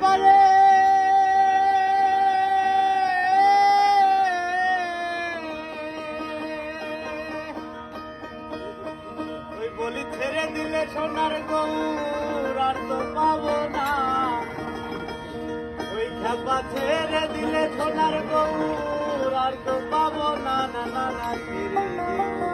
পারে ওই বলি ছেড়ে দিলে সোনার গৌর আর তো পাবো না, ওই খেপা ছেড়ে দিলে সোনার গৌর আর তো পাবো না, না না না ছেড়ে দিও